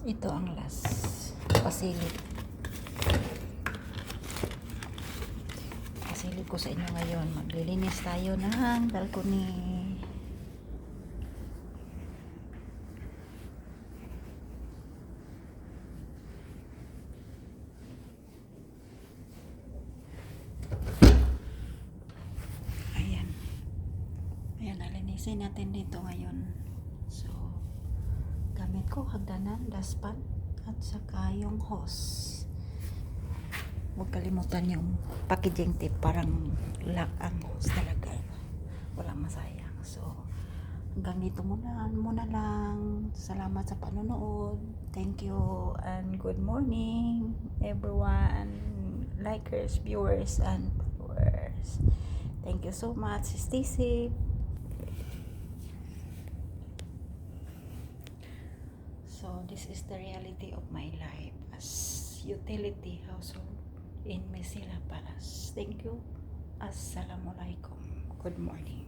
Ito ang last pasilip. Pasilip ko sa inyo ngayon. Maglilinis tayo ng balcony. Ayan. Ayan, nalinisin natin dito ngayon. So, gamit ko hagdanan, dustpan, at saka yung hose. Huwag kalimutan yung packaging tape, parang lock ang hose talaga. Walang masayang. So, hanggang dito muna lang. Salamat sa panonood. Thank you and good morning everyone, likers, viewers, and followers. Thank you so much. Stay safe. So this is the reality of my life as utility household in Mesila Palace. Thank you. Assalamualaikum. Good morning.